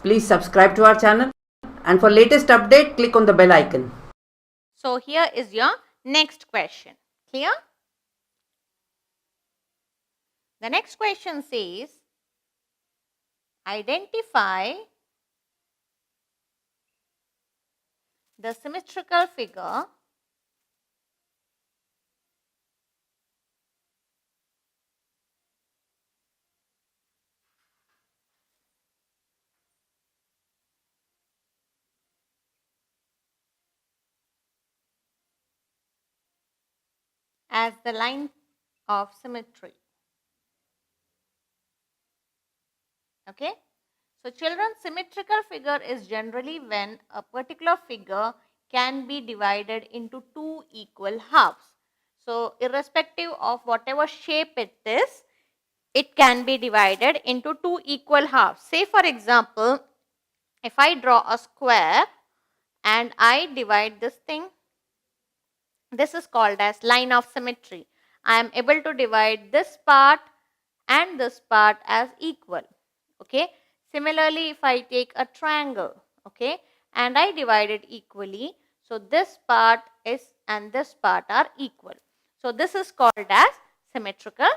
Please subscribe to our channel, and for latest update, click on the bell icon. So here is your next question. Clear? The next question says, identify the symmetrical figure as the line of symmetry. Okay. So children, symmetrical figure is generally when a particular figure can be divided into two equal halves. So irrespective of whatever shape it is, it can be divided into two equal halves. Say for example, if I draw a square and I divide this thing, this is called as line of symmetry. I am able to divide this part and this part as equal. Okay. Similarly, if I take a triangle, okay, and I divide it equally, so this part is and this part are equal. So this is called as symmetrical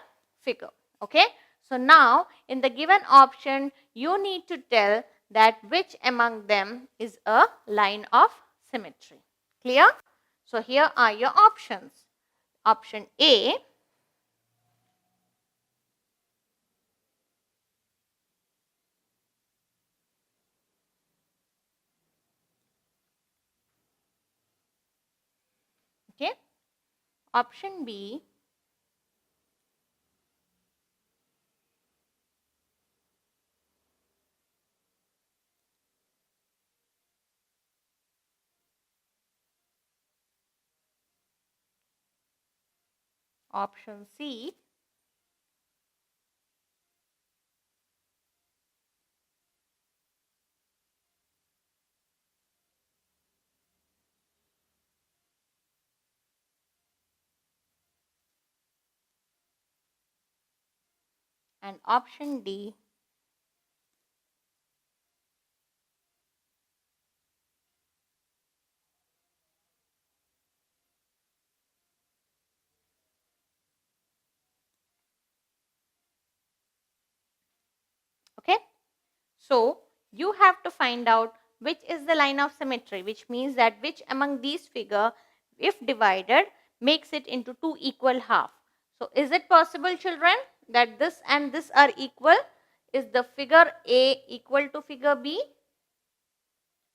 figure. Okay. So now in the given option, you need to tell that which among them is a line of symmetry. Clear? So here are your options. Option A, okay. Option B, option C, and option D. Okay. So you have to find out which is the line of symmetry, which means that which among these figure, if divided, makes it into two equal half. So is it possible, children, that this and this are equal? Is the figure A equal to figure B?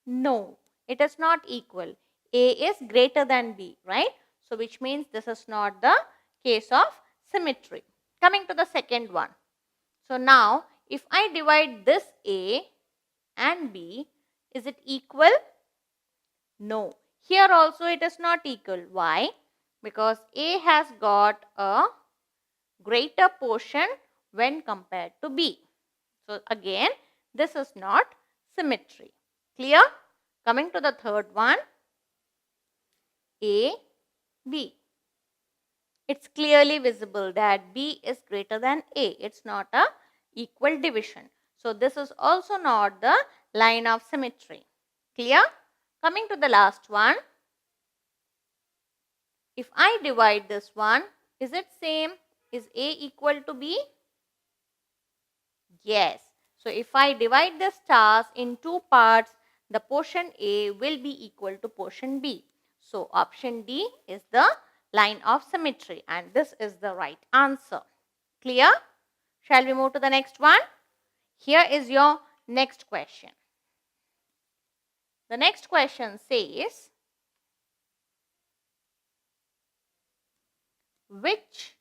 No, it is not equal. A is greater than B, right? So which means this is not the case of symmetry. Coming to the second one. So now if I divide this A and B, is it equal? No. Here also it is not equal. Why? Because A has got a greater portion when compared to B. So again, this is not symmetry. Clear? Coming to the third one, A, B. It's clearly visible that B is greater than A. It's not a equal division. So this is also not the line of symmetry. Clear? Coming to the last one. If I divide this one, is it same? Is A equal to B? Yes. So if I divide the stars in two parts, the portion A will be equal to portion B. So option D is the line of symmetry, and this is the right answer. Clear? Shall we move to the next one? Here is your next question. The next question says, which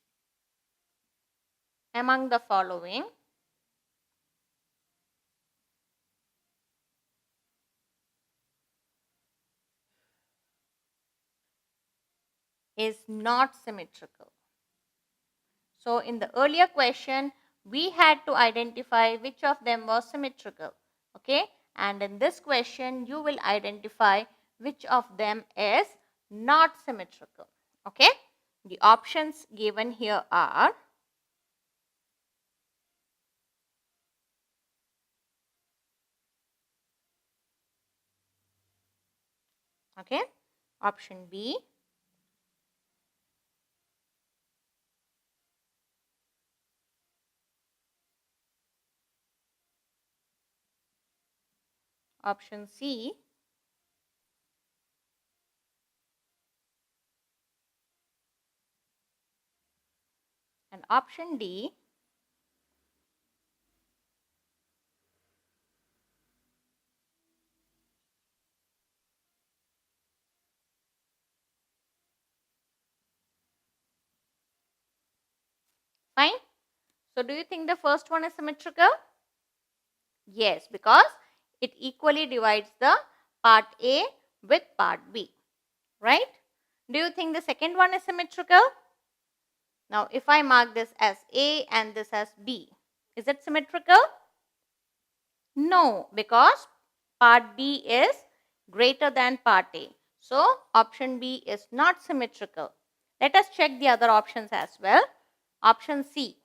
among the following is not symmetrical? So in the earlier question, we had to identify which of them was symmetrical. Okay. And in this question, you will identify which of them is not symmetrical. Okay. The options given here are Okay, option B. Option C. And option D. Fine. So do you think the first one is symmetrical? Yes, because it equally divides the part A with part B, right? Do you think the second one is symmetrical? Now, if I mark this as A and this as B, is it symmetrical? No, because part B is greater than part A. So, option B is not symmetrical. Let us check the other options as well. Option C.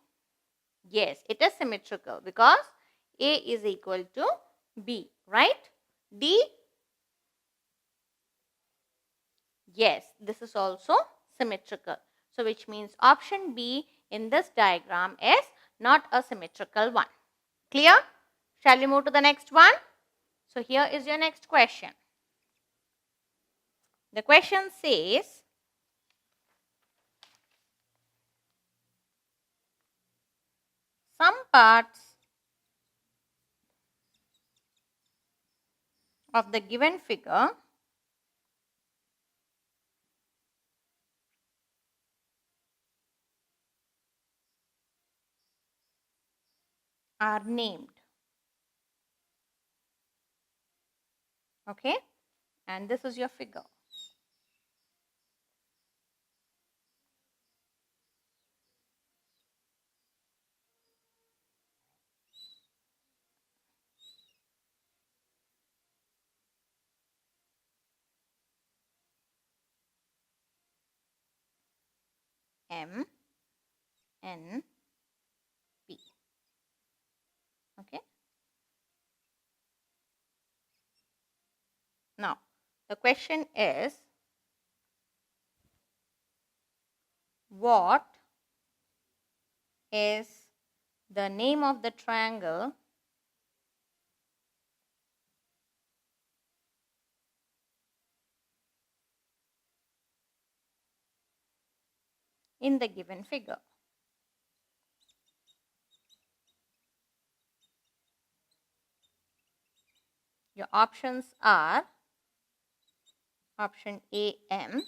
Yes, it is symmetrical because A is equal to B, right? D. Yes, this is also symmetrical. So, which means option B in this diagram is not a symmetrical one. Clear? Shall we move to the next one? So, here is your next question. The question says, some parts of the given figure are named. Okay, and this is your figure. M, N, P. Okay. Now, the question is, what is the name of the triangle in the given figure? Your options are option A, M,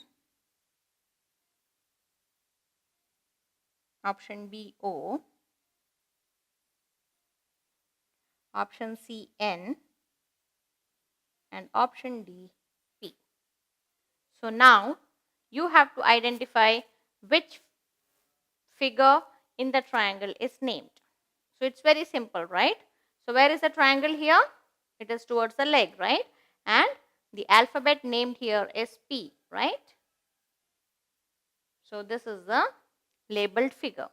option B, O, option C, N, and option D, P. So now you have to identify which figure in the triangle is named. So it's very simple, right? So where is the triangle here? It is towards the leg, right? And the alphabet named here is P, right? So this is the labeled figure.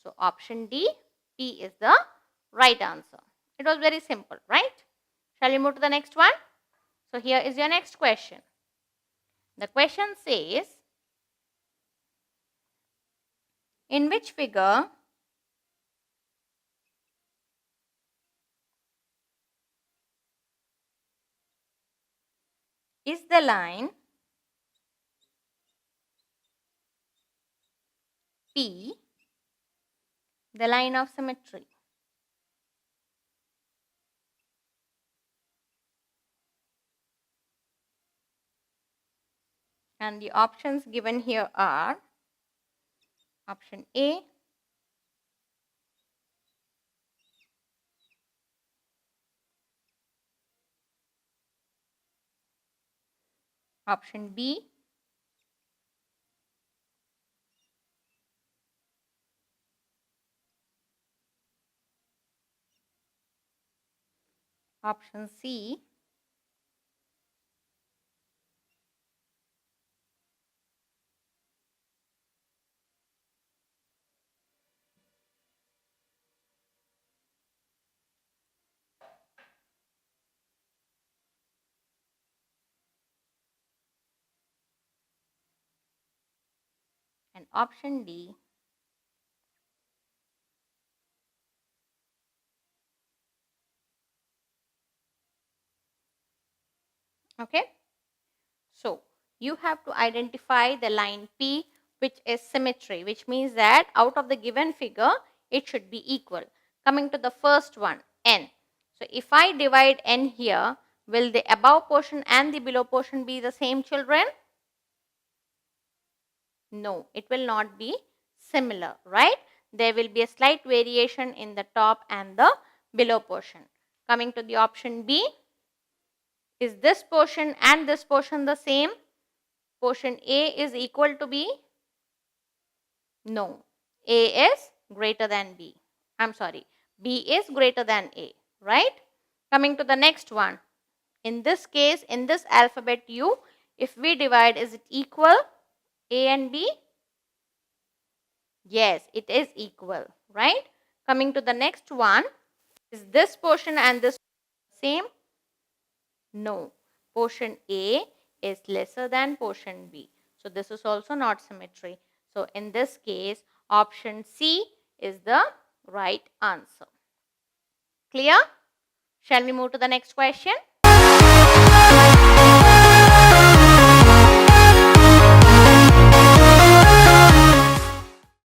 So option D, P is the right answer. It was very simple, right? Shall we move to the next one? So here is your next question. The question says, in which figure is the line P the line of symmetry? And the options given here are option A, option B, option C, and option D. Okay. So you have to identify the line P which is symmetry, which means that out of the given figure, it should be equal. Coming to the first one, N. So if I divide N here, will the above portion and the below portion be the same, children? No, it will not be similar, right? There will be a slight variation in the top and the below portion. Coming to the option B, is this portion and this portion the same? Portion A is equal to B? No, A is greater than B. I'm sorry, B is greater than A, right? Coming to the next one. In this case, in this alphabet U, if we divide, is it equal, A and B? Yes, it is equal, right? Coming to the next one, is this portion and this same? No, portion A is lesser than portion B. So this is also not symmetry. So in this case, option C is the right answer. Clear? Shall we move to the next question?